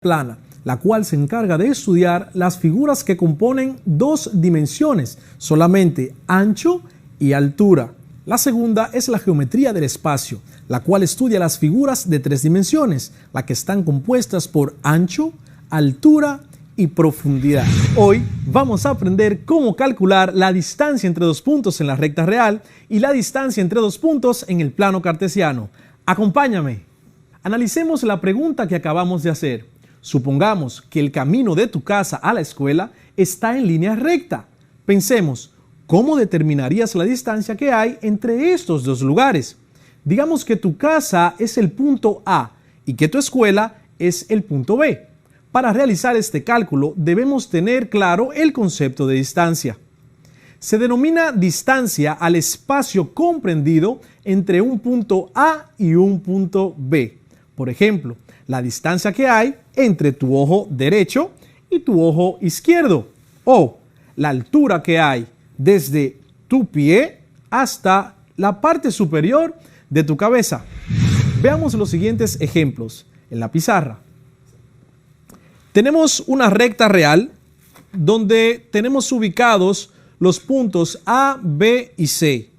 plana, la cual se encarga de estudiar las figuras que componen dos dimensiones, solamente ancho y altura. La segunda es la geometría del espacio, la cual estudia las figuras de tres dimensiones, las que están compuestas por ancho, altura y profundidad. Hoy vamos a aprender cómo calcular la distancia entre dos puntos en la recta real y la distancia entre dos puntos en el plano cartesiano. Acompáñame. Analicemos la pregunta que acabamos de hacer. Supongamos que el camino de tu casa a la escuela está en línea recta. Pensemos, ¿cómo determinarías la distancia que hay entre estos dos lugares? Digamos que tu casa es el punto A y que tu escuela es el punto B. Para realizar este cálculo debemos tener claro el concepto de distancia. Se denomina distancia al espacio comprendido entre un punto A y un punto B. Por ejemplo, la distancia que hay entre tu ojo derecho y tu ojo izquierdo, o la altura que hay desde tu pie hasta la parte superior de tu cabeza. Veamos los siguientes ejemplos en la pizarra. Tenemos una recta real donde tenemos ubicados los puntos A, B y C.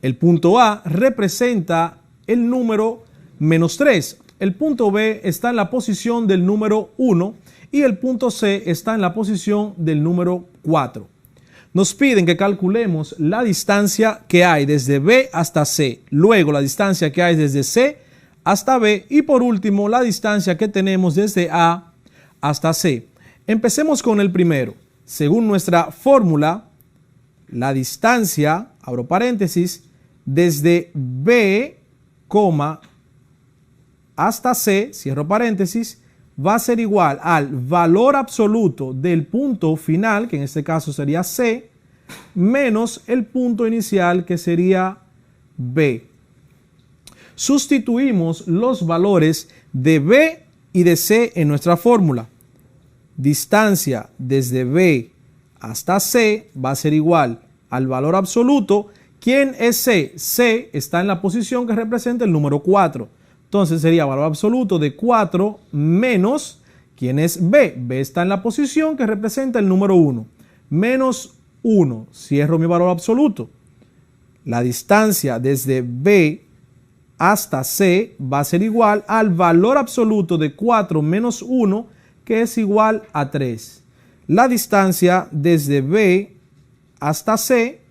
El punto A representa el número -3. El punto B está en la posición del número 1 y el punto C está en la posición del número 4. Nos piden que calculemos la distancia que hay desde B hasta C, luego la distancia que hay desde C hasta B y por último la distancia que tenemos desde A hasta C. Empecemos con el primero. Según nuestra fórmula, la distancia, abro paréntesis, desde B, hasta C, cierro paréntesis, va a ser igual al valor absoluto del punto final, que en este caso sería C, menos el punto inicial, que sería B. Sustituimos los valores de B y de C en nuestra fórmula. Distancia desde B hasta C va a ser igual al valor absoluto. ¿Quién es C? C está en la posición que representa el número 4. Entonces sería valor absoluto de 4 menos, ¿quién es B? B está en la posición que representa el número 1. Menos 1, cierro mi valor absoluto. La distancia desde B hasta C va a ser igual al valor absoluto de 4 menos 1, que es igual a 3. La distancia desde B hasta C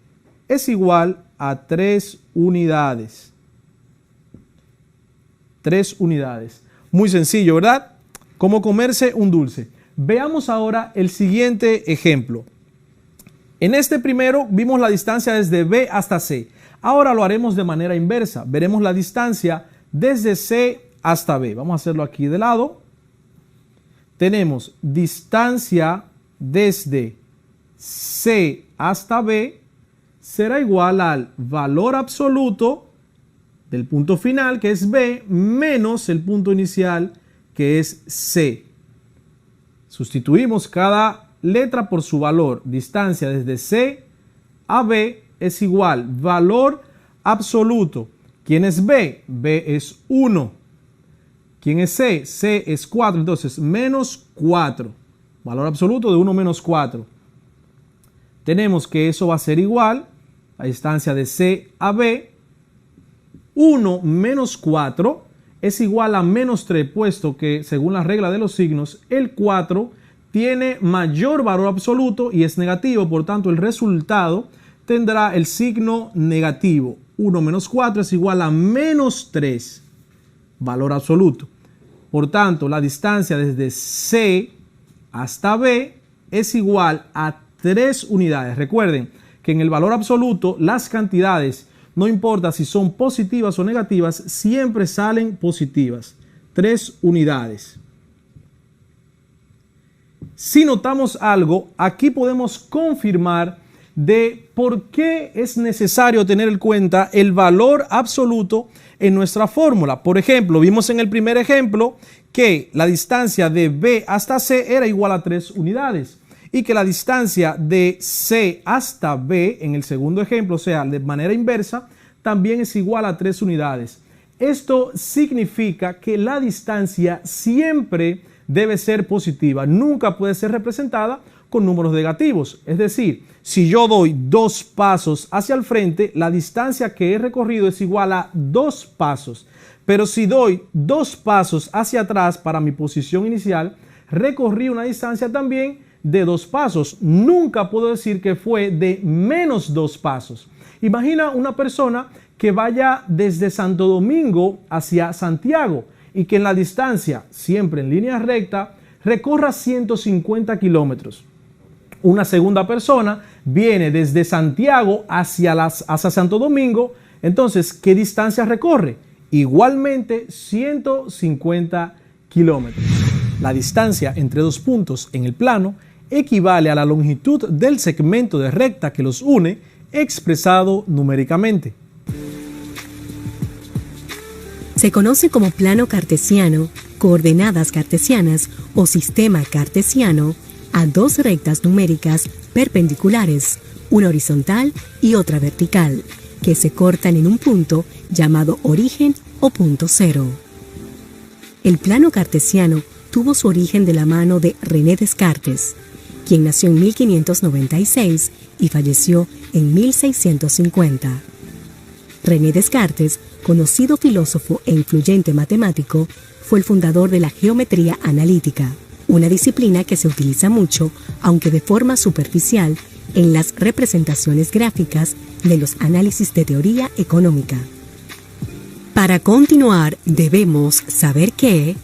es igual a 3 unidades. 3 unidades. Muy sencillo, ¿verdad? Como comerse un dulce. Veamos ahora el siguiente ejemplo. En este primero vimos la distancia desde B hasta C. Ahora lo haremos de manera inversa. Veremos la distancia desde C hasta B. Vamos a hacerlo aquí de lado. Tenemos distancia desde C hasta B será igual al valor absoluto del punto final, que es B, menos el punto inicial, que es C. Sustituimos cada letra por su valor. Distancia desde C a B es igual valor absoluto. ¿Quién es B? B es 1. ¿Quién es C? C es 4. Entonces, menos 4. Valor absoluto de 1 menos 4. Tenemos que eso va a ser igual a distancia de C a B. 1 menos 4 es igual a menos 3, puesto que según la regla de los signos, el 4 tiene mayor valor absoluto y es negativo, por tanto el resultado tendrá el signo negativo. 1 menos 4 es igual a menos 3, valor absoluto. Por tanto, la distancia desde C hasta B es igual a 3 unidades. Recuerden que en el valor absoluto las cantidades, no importa si son positivas o negativas, siempre salen positivas. 3 unidades. Si notamos algo, aquí podemos confirmar de por qué es necesario tener en cuenta el valor absoluto en nuestra fórmula. Por ejemplo, vimos en el primer ejemplo que la distancia de B hasta C era igual a 3 unidades y que la distancia de C hasta B en el segundo ejemplo, o sea, de manera inversa, también es igual a 3 unidades. Esto significa que la distancia siempre debe ser positiva, nunca puede ser representada con números negativos. Es decir, si yo doy 2 pasos hacia el frente, la distancia que he recorrido es igual a 2 pasos. Pero si doy 2 pasos hacia atrás para mi posición inicial, recorrí una distancia también de 2 pasos. Nunca puedo decir que fue de menos 2 pasos. Imagina una persona que vaya desde Santo Domingo hacia Santiago y que en la distancia, siempre en línea recta, recorra 150 kilómetros. Una segunda persona viene desde Santiago hacia Santo Domingo, entonces, ¿qué distancia recorre? Igualmente 150 kilómetros. La distancia entre 2 puntos en el plano equivale a la longitud del segmento de recta que los une, expresado numéricamente. Se conoce como plano cartesiano, coordenadas cartesianas o sistema cartesiano a 2 rectas numéricas perpendiculares, una horizontal y otra vertical, que se cortan en un punto llamado origen o punto cero. El plano cartesiano tuvo su origen de la mano de René Descartes, quien nació en 1596 y falleció en 1650. René Descartes, conocido filósofo e influyente matemático, fue el fundador de la geometría analítica, una disciplina que se utiliza mucho, aunque de forma superficial, en las representaciones gráficas de los análisis de teoría económica. Para continuar, debemos saber que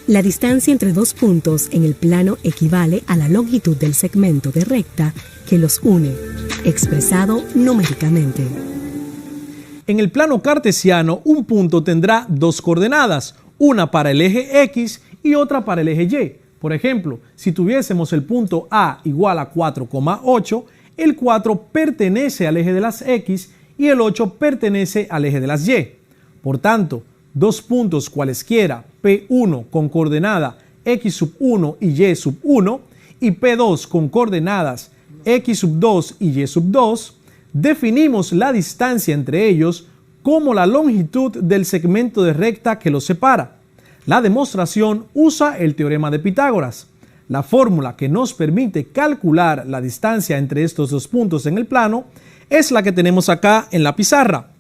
la distancia entre 2 puntos en el plano equivale a la longitud del segmento de recta que los une, expresado numéricamente. En el plano cartesiano, un punto tendrá 2 coordenadas, una para el eje X y otra para el eje Y. Por ejemplo, si tuviésemos el punto A igual a 4,8, el 4 pertenece al eje de las X y el 8 pertenece al eje de las Y. Por tanto, 2 puntos cualesquiera, P1 con coordenada X1 y Y1 y P2 con coordenadas X2 y Y2, definimos la distancia entre ellos como la longitud del segmento de recta que los separa. La demostración usa el teorema de Pitágoras. La fórmula que nos permite calcular la distancia entre estos 2 puntos en el plano es la que tenemos acá en la pizarra.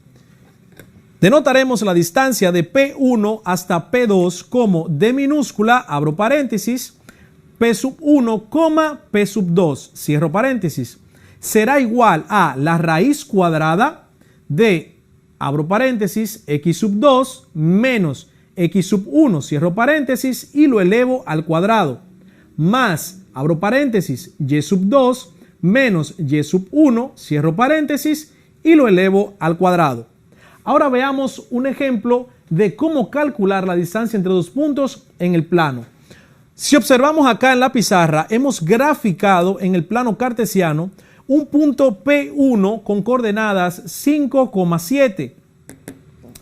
Denotaremos la distancia de P1 hasta P2 como D minúscula, abro paréntesis, P1, P2, cierro paréntesis. Será igual a la raíz cuadrada de, abro paréntesis, X2 menos X1, cierro paréntesis, y lo elevo al cuadrado, más, abro paréntesis, Y2 menos Y1, cierro paréntesis, y lo elevo al cuadrado. Ahora veamos un ejemplo de cómo calcular la distancia entre 2 puntos en el plano. Si observamos acá en la pizarra, hemos graficado en el plano cartesiano un punto P1 con coordenadas 5,7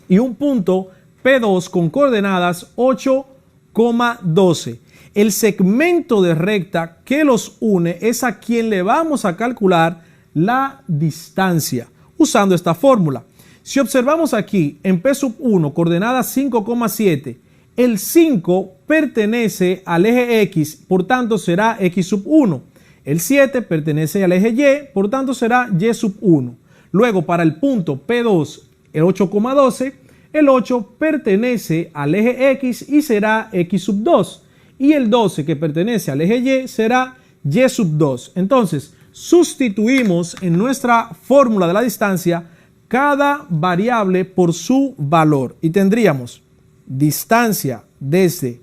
y un punto P2 con coordenadas 8,12. El segmento de recta que los une es a quien le vamos a calcular la distancia usando esta fórmula. Si observamos aquí en P1 coordenadas 5,7, el 5 pertenece al eje X, por tanto será X1. El 7 pertenece al eje Y, por tanto será Y1. Luego para el punto P2, el 8,12, el 8 pertenece al eje X y será X2. Y el 12 que pertenece al eje Y será Y2. Entonces, sustituimos en nuestra fórmula de la distancia cada variable por su valor y tendríamos distancia desde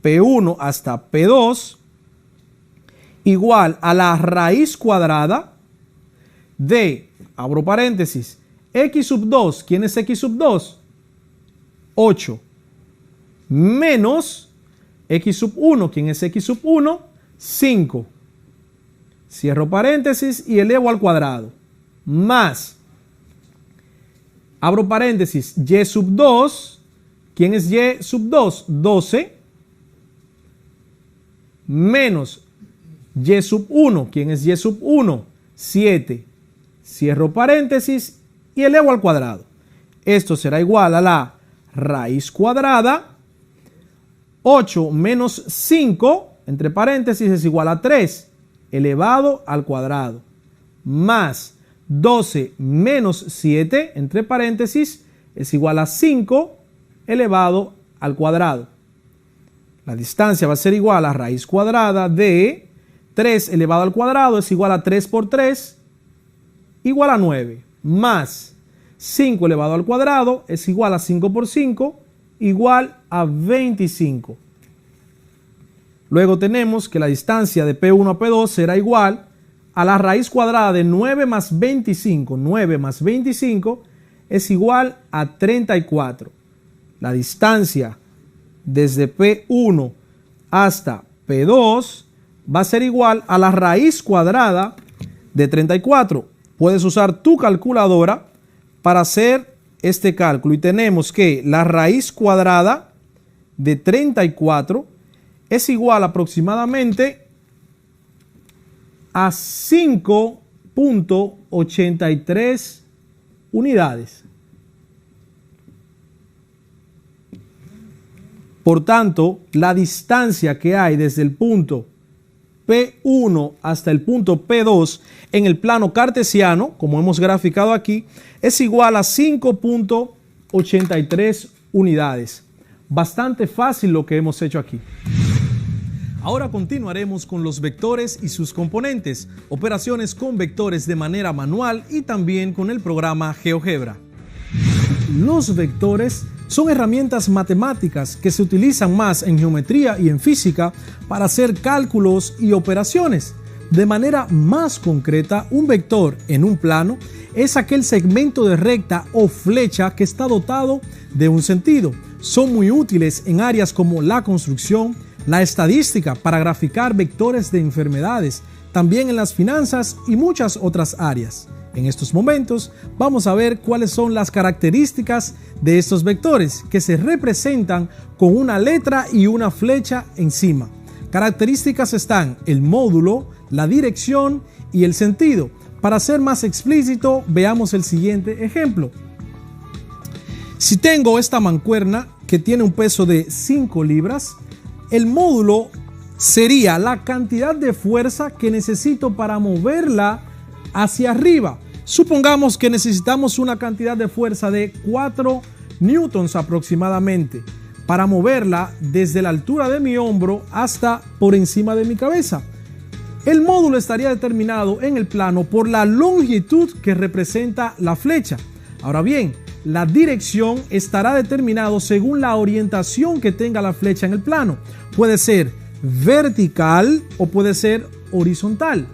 P1 hasta P2 igual a la raíz cuadrada de, abro paréntesis, X2, ¿quién es X2? 8, menos X1, ¿quién es X1? 5, cierro paréntesis y elevo al cuadrado, más, abro paréntesis, Y2, ¿quién es Y2? 12, menos Y1, ¿quién es Y1? 7, cierro paréntesis y elevo al cuadrado. Esto será igual a la raíz cuadrada 8 menos 5, entre paréntesis, es igual a 3 elevado al cuadrado, más 12 menos 7, entre paréntesis, es igual a 5 elevado al cuadrado. La distancia va a ser igual a raíz cuadrada de 3 elevado al cuadrado, es igual a 3 por 3, igual a 9, más 5 elevado al cuadrado, es igual a 5 por 5, igual a 25. Luego tenemos que la distancia de P1 a P2 será igual a la raíz cuadrada de 9 más 25. 9 más 25 es igual a 34. La distancia desde P1 hasta P2 va a ser igual a la raíz cuadrada de 34. Puedes usar tu calculadora para hacer este cálculo y tenemos que la raíz cuadrada de 34 es igual aproximadamente a 5.83 unidades. Por tanto, la distancia que hay desde el punto P1 hasta el punto P2 en el plano cartesiano, como hemos graficado aquí, es igual a 5.83 unidades. Bastante fácil lo que hemos hecho aquí. Ahora continuaremos con los vectores y sus componentes, operaciones con vectores de manera manual y también con el programa GeoGebra. Los vectores son herramientas matemáticas que se utilizan más en geometría y en física para hacer cálculos y operaciones. De manera más concreta, un vector en un plano es aquel segmento de recta o flecha que está dotado de un sentido. Son muy útiles en áreas como la construcción, la estadística para graficar vectores de enfermedades, también en las finanzas y muchas otras áreas. En estos momentos vamos a ver cuáles son las características de estos vectores que se representan con una letra y una flecha encima. Características están el módulo, la dirección y el sentido. Para ser más explícito, veamos el siguiente ejemplo. Si tengo esta mancuerna que tiene un peso de 5 libras, el módulo sería la cantidad de fuerza que necesito para moverla hacia arriba. Supongamos que necesitamos una cantidad de fuerza de 4 newtons aproximadamente para moverla desde la altura de mi hombro hasta por encima de mi cabeza. El módulo estaría determinado en el plano por la longitud que representa la flecha. Ahora bien, la dirección estará determinado según la orientación que tenga la flecha en el plano. Puede ser vertical o puede ser horizontal.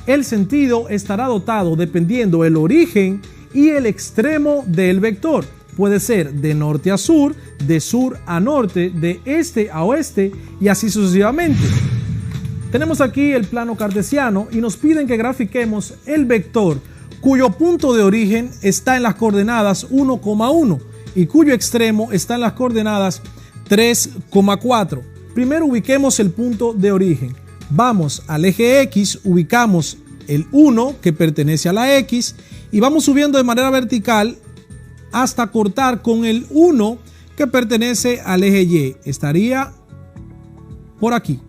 El sentido estará dotado dependiendo del origen y el extremo del vector. Puede ser de norte a sur, de sur a norte, de este a oeste y así sucesivamente. Tenemos aquí el plano cartesiano y nos piden que grafiquemos el vector cuyo punto de origen está en las coordenadas 1,1 y cuyo extremo está en las coordenadas 3,4. Primero ubiquemos el punto de origen. Vamos al eje X, ubicamos el 1 que pertenece a la X y vamos subiendo de manera vertical hasta cortar con el 1 que pertenece al eje Y. Estaría por aquí.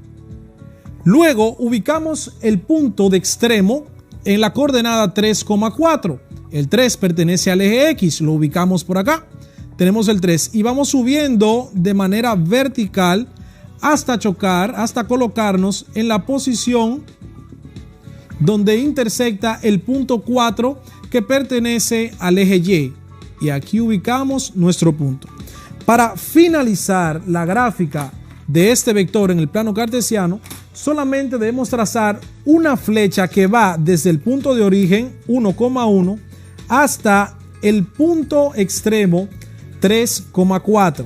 Luego ubicamos el punto de extremo en la coordenada 3,4. El 3 pertenece al eje X, lo ubicamos por acá. Tenemos el 3 y vamos subiendo de manera vertical hasta chocar, hasta colocarnos en la posición donde intersecta el punto 4 que pertenece al eje Y. Y aquí ubicamos nuestro punto. Para finalizar la gráfica de este vector en el plano cartesiano, solamente debemos trazar una flecha que va desde el punto de origen 1,1 hasta el punto extremo 3,4.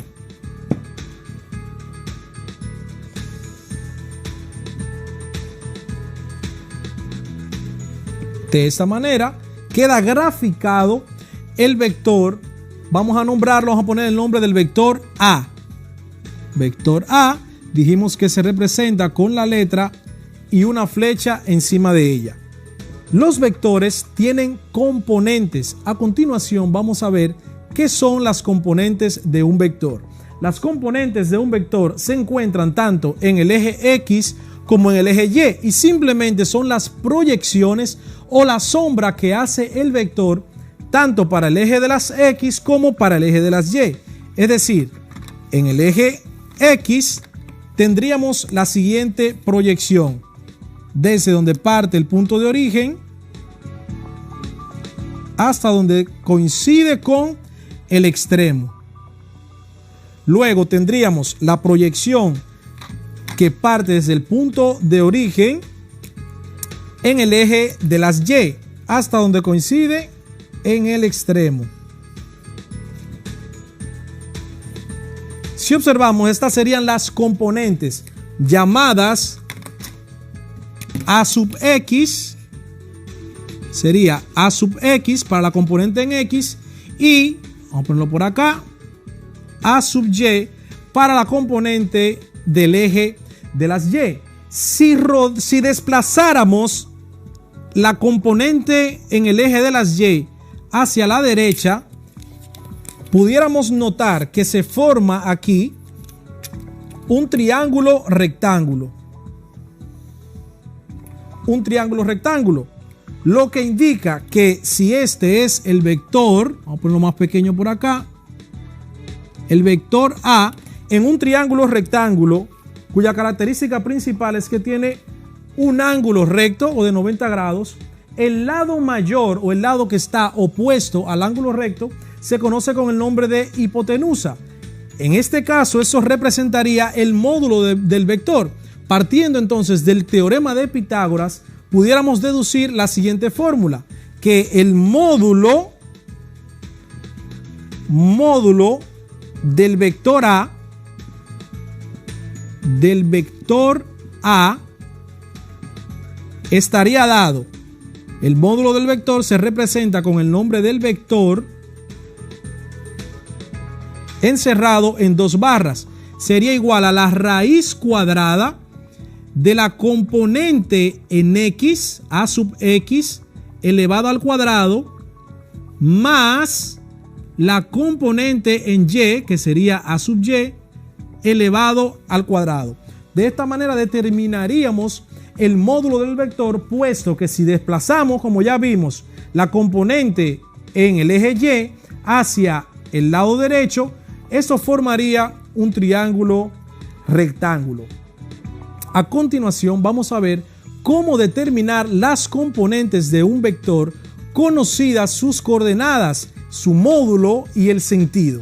De esta manera queda graficado el vector. Vamos a nombrarlo, vamos a poner el nombre del vector A. Vector A, dijimos que se representa con la letra y una flecha encima de ella. Los vectores tienen componentes. A continuación vamos a ver qué son las componentes de un vector. las componentes de un vector se encuentran tanto en el eje X como en el eje Y simplemente son las proyecciones o la sombra que hace el vector tanto para el eje de las X como para el eje de las Y. Es decir, en el eje X tendríamos la siguiente proyección: desde donde parte el punto de origen hasta donde coincide con el extremo. Luego tendríamos la proyección que parte desde el punto de origen en el eje de las Y hasta donde coincide en el extremo. Si observamos, estas serían las componentes llamadas A sub X, sería A sub X para la componente en X, y vamos a ponerlo por acá, A sub Y para la componente del eje de las Y. Si desplazáramos la componente en el eje de las Y hacia la derecha, pudiéramos notar que se forma aquí un triángulo rectángulo. Un triángulo rectángulo, lo que indica que si este es el vector, vamos a ponerlo más pequeño por acá, el vector A en un triángulo rectángulo cuya característica principal es que tiene un ángulo recto o de 90 grados, el lado mayor o el lado que está opuesto al ángulo recto se conoce con el nombre de hipotenusa. En este caso, eso representaría el módulo del vector. Partiendo entonces del teorema de Pitágoras, pudiéramos deducir la siguiente fórmula: que el módulo del vector A estaría dado. El módulo del vector se representa con el nombre del vector encerrado en dos barras. Sería igual a la raíz cuadrada de la componente en X, A sub X, elevado al cuadrado, más la componente en Y, que sería A sub Y, elevado al cuadrado. De esta manera determinaríamos el módulo del vector, puesto que si desplazamos, como ya vimos, la componente en el eje Y hacia el lado derecho, eso formaría un triángulo rectángulo. A continuación vamos a ver cómo determinar las componentes de un vector, conocidas sus coordenadas, su módulo y el sentido.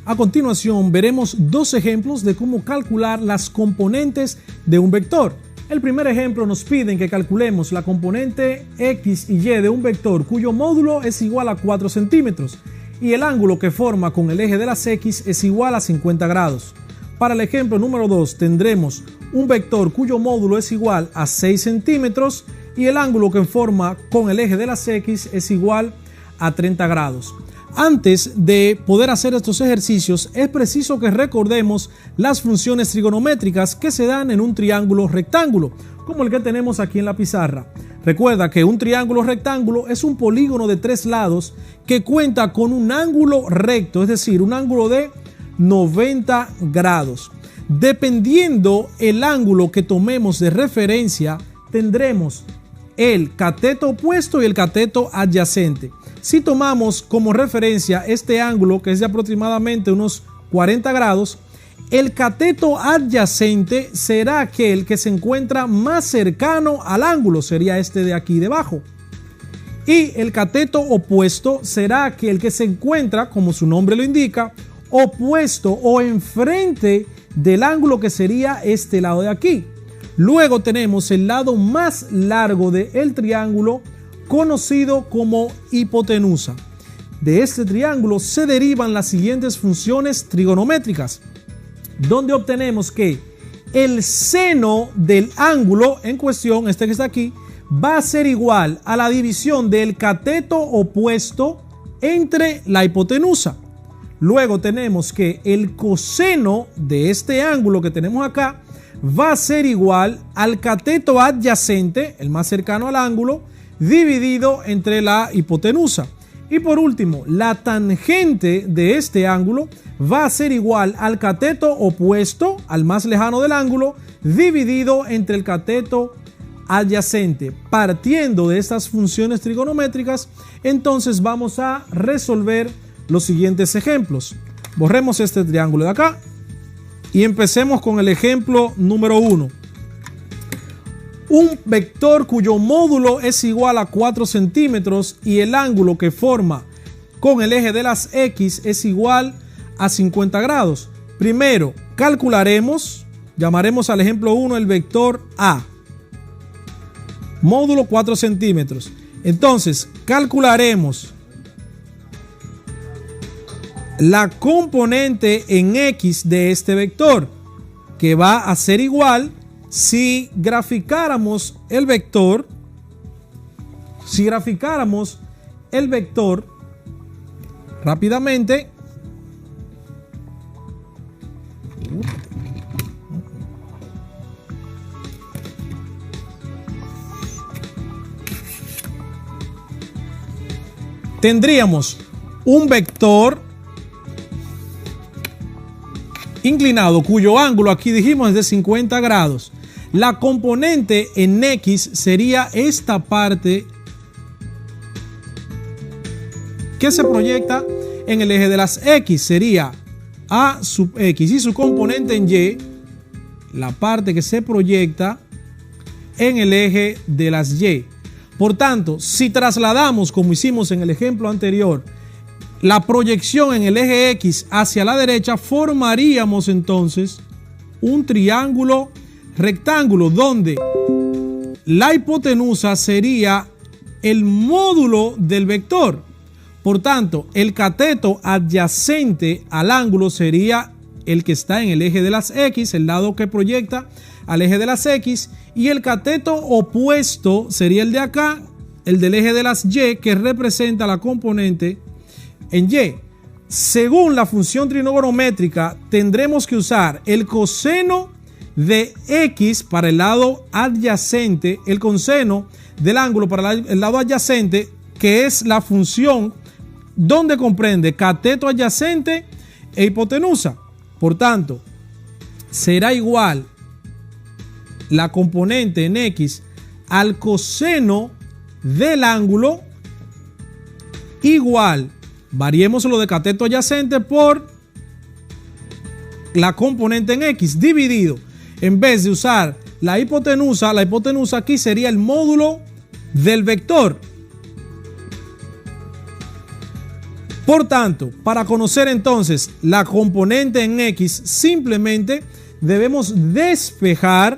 A continuación veremos dos ejemplos de cómo calcular las componentes de un vector. El primer ejemplo nos piden que calculemos la componente X y Y de un vector cuyo módulo es igual a 4 centímetros y el ángulo que forma con el eje de las X es igual a 50 grados. Para el ejemplo número 2 tendremos un vector cuyo módulo es igual a 6 centímetros y el ángulo que forma con el eje de las X es igual a 30 grados. Antes de poder hacer estos ejercicios es preciso que recordemos las funciones trigonométricas que se dan en un triángulo rectángulo, como el que tenemos aquí en la pizarra. Recuerda que un triángulo rectángulo es un polígono de 3 lados que cuenta con un ángulo recto, es decir, un ángulo de 90 grados. Dependiendo el ángulo que tomemos de referencia, tendremos el cateto opuesto y el cateto adyacente. Si tomamos como referencia este ángulo, que es de aproximadamente unos 40 grados, el cateto adyacente será aquel que se encuentra más cercano al ángulo, sería este de aquí debajo. Y el cateto opuesto será aquel que se encuentra, como su nombre lo indica, opuesto o enfrente del ángulo, que sería este lado de aquí. Luego tenemos el lado más largo del triángulo, conocido como hipotenusa. De este triángulo se derivan las siguientes funciones trigonométricas, donde obtenemos que el seno del ángulo en cuestión, este que está aquí, va a ser igual a la división del cateto opuesto entre la hipotenusa. Luego tenemos que el coseno de este ángulo que tenemos acá va a ser igual al cateto adyacente, el más cercano al ángulo, dividido entre la hipotenusa. Y por último, la tangente de este ángulo va a ser igual al cateto opuesto, al más lejano del ángulo, dividido entre el cateto adyacente. Partiendo de estas funciones trigonométricas, entonces vamos a resolver los siguientes ejemplos. Borremos este triángulo de acá y empecemos con el ejemplo número 1. Un vector cuyo módulo es igual a 4 centímetros y el ángulo que forma con el eje de las X es igual a 50 grados. Primero, calcularemos, llamaremos al ejemplo 1 el vector A. Módulo 4 centímetros. Entonces, calcularemos la componente en X de este vector, que va a ser igual. Si graficáramos el vector, rápidamente, tendríamos un vector inclinado cuyo ángulo aquí dijimos es de 50 grados. La componente en X sería esta parte que se proyecta en el eje de las X. Sería A sub X y su componente en Y, la parte que se proyecta en el eje de las Y. Por tanto, si trasladamos, como hicimos en el ejemplo anterior, la proyección en el eje X hacia la derecha, formaríamos entonces un triángulo rectángulo donde la hipotenusa sería el módulo del vector. Por tanto, el cateto adyacente al ángulo sería el que está en el eje de las X, el lado que proyecta al eje de las X, y el cateto opuesto sería el de acá, el del eje de las Y, que representa la componente en Y. Según la función trigonométrica, tendremos que usar el coseno de X para el lado adyacente, el coseno del ángulo para el lado adyacente, que es la función donde comprende cateto adyacente e hipotenusa. Por tanto, será igual la componente en X al coseno del ángulo igual, variemos lo de cateto adyacente por la componente en X dividido. En vez de usar la hipotenusa aquí sería el módulo del vector. Por tanto, para conocer entonces la componente en X, simplemente debemos despejar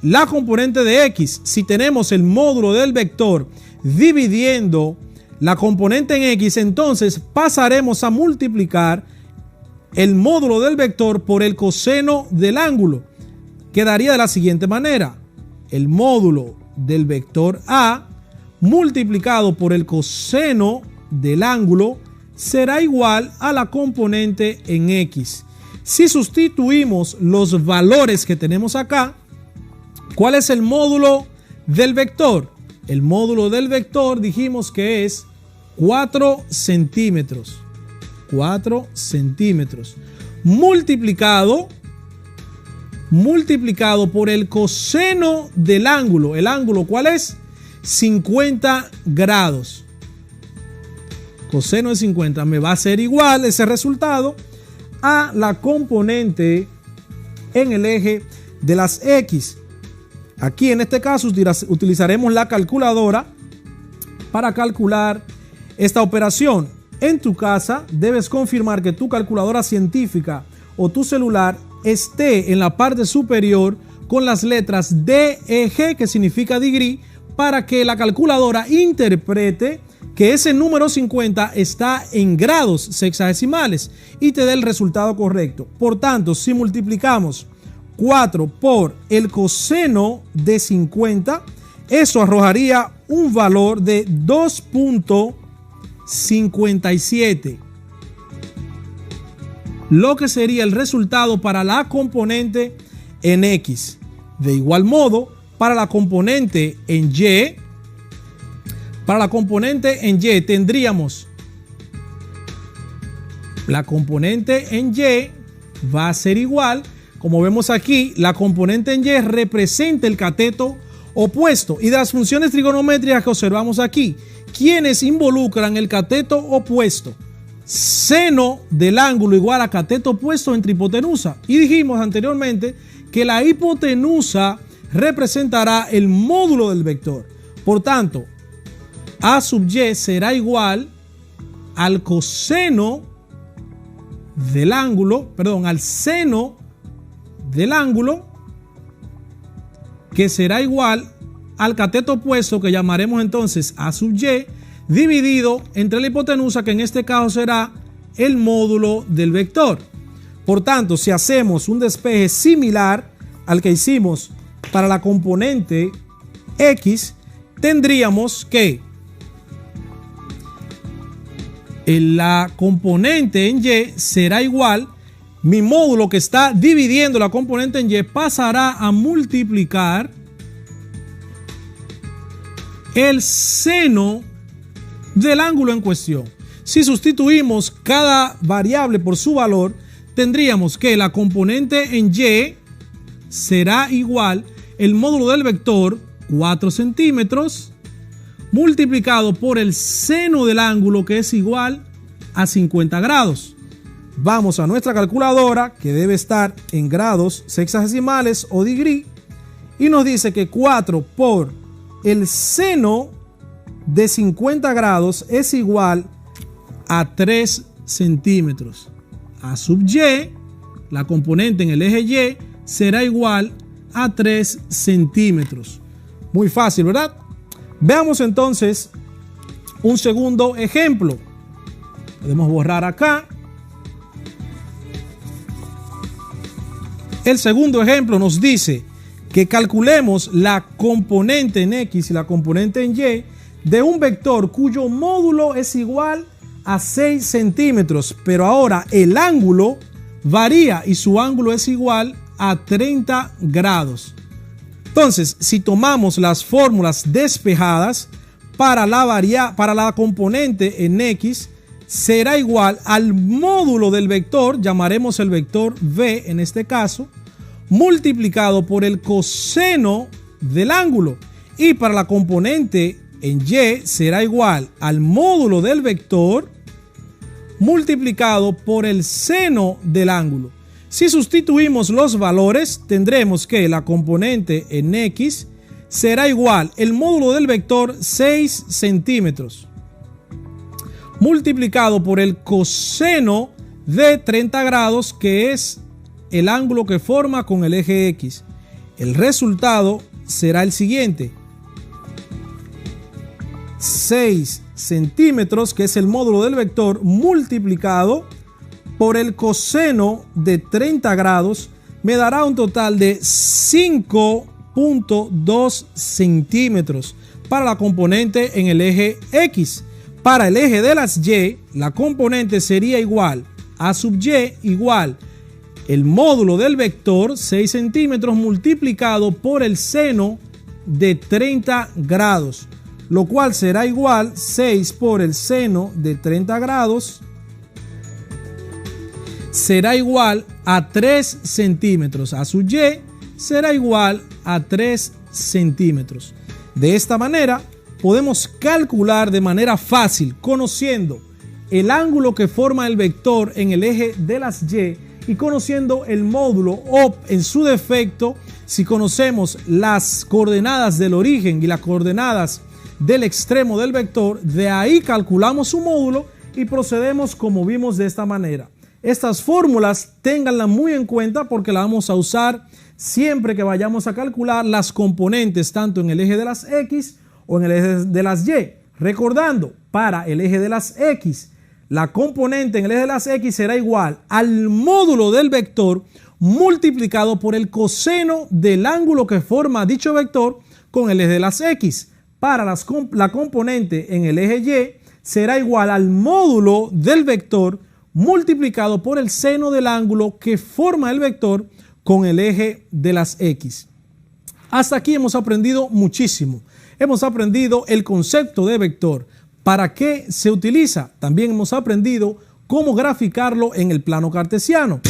la componente de X. Si tenemos el módulo del vector dividiendo la componente en X, entonces pasaremos a multiplicar el módulo del vector por el coseno del ángulo. Quedaría de la siguiente manera: el módulo del vector A multiplicado por el coseno del ángulo será igual a la componente en X. Si sustituimos los valores que tenemos acá, ¿cuál es el módulo del vector? El módulo del vector dijimos que es 4 centímetros. 4 centímetros. Multiplicado por el coseno del ángulo. ¿El ángulo cuál es? 50 grados. Coseno de 50 me va a ser igual ese resultado a la componente en el eje de las X. Aquí en este caso utilizaremos la calculadora para calcular esta operación. En tu casa debes confirmar que tu calculadora científica o tu celular esté en la parte superior con las letras DEG, que significa degree, para que la calculadora interprete que ese número 50 está en grados sexagesimales y te dé el resultado correcto. Por tanto, si multiplicamos 4 por el coseno de 50, eso arrojaría un valor de 2.57. Lo que sería el resultado para la componente en X. De igual modo, para la componente en Y, Para la componente en Y tendríamos la componente en Y va a ser igual. Como vemos aquí, la componente en Y representa el cateto opuesto. Y de las funciones trigonométricas que observamos aquí, ¿quiénes involucran el cateto opuesto? Seno del ángulo igual a cateto opuesto entre hipotenusa. Y dijimos anteriormente que la hipotenusa representará el módulo del vector. Por tanto, A sub Y será igual al coseno del ángulo, al seno del ángulo, que será igual al cateto opuesto, que llamaremos entonces A sub Y, dividido entre la hipotenusa, que en este caso será el módulo del vector. Por tanto, si hacemos un despeje similar al que hicimos para la componente X, tendríamos que la componente en Y será igual, mi módulo que está dividiendo la componente en Y pasará a multiplicar el seno del ángulo en cuestión. Si sustituimos cada variable por su valor, tendríamos que la componente en Y será igual el módulo del vector 4 centímetros multiplicado por el seno del ángulo, que es igual a 50 grados. Vamos a nuestra calculadora, que debe estar en grados sexagesimales o degree, y nos dice que 4 por el seno de 50 grados es igual a 3 centímetros. A sub Y, la componente en el eje Y, será igual a 3 centímetros. Muy fácil, ¿verdad? Veamos entonces un segundo ejemplo. Podemos borrar acá. El segundo ejemplo nos dice que calculemos la componente en X y la componente en Y de un vector cuyo módulo es igual a 6 centímetros, pero ahora el ángulo varía y su ángulo es igual a 30 grados. Entonces, si tomamos las fórmulas despejadas para la componente en X, será igual al módulo del vector, llamaremos el vector V en este caso, multiplicado por el coseno del ángulo. Y para la componente en Y será igual al módulo del vector multiplicado por el seno del ángulo. Si sustituimos los valores, tendremos que la componente en X será igual el módulo del vector 6 centímetros multiplicado por el coseno de 30 grados, que es el ángulo que forma con el eje X. El resultado será el siguiente: 6 centímetros, que es el módulo del vector, multiplicado por el coseno de 30 grados, me dará un total de 5.2 centímetros para la componente en el eje X. Para el eje de las Y, la componente sería igual a sub Y igual el módulo del vector 6 centímetros multiplicado por el seno de 30 grados, lo cual será igual 6 por el seno de 30 grados será igual a 3 centímetros. A sub Y será igual a 3 centímetros. De esta manera podemos calcular de manera fácil, conociendo el ángulo que forma el vector en el eje de las Y y conociendo el módulo, o en su defecto, si conocemos las coordenadas del origen y las coordenadas del extremo del vector, de ahí calculamos su módulo y procedemos como vimos de esta manera. Estas fórmulas ténganlas muy en cuenta porque las vamos a usar siempre que vayamos a calcular las componentes tanto en el eje de las X o en el eje de las Y. Recordando, para el eje de las X, la componente en el eje de las X será igual al módulo del vector multiplicado por el coseno del ángulo que forma dicho vector con el eje de las X. Para la componente en el eje Y será igual al módulo del vector multiplicado por el seno del ángulo que forma el vector con el eje de las X. Hasta aquí hemos aprendido muchísimo. hemos aprendido el concepto de vector, para qué se utiliza. También hemos aprendido cómo graficarlo en el plano cartesiano.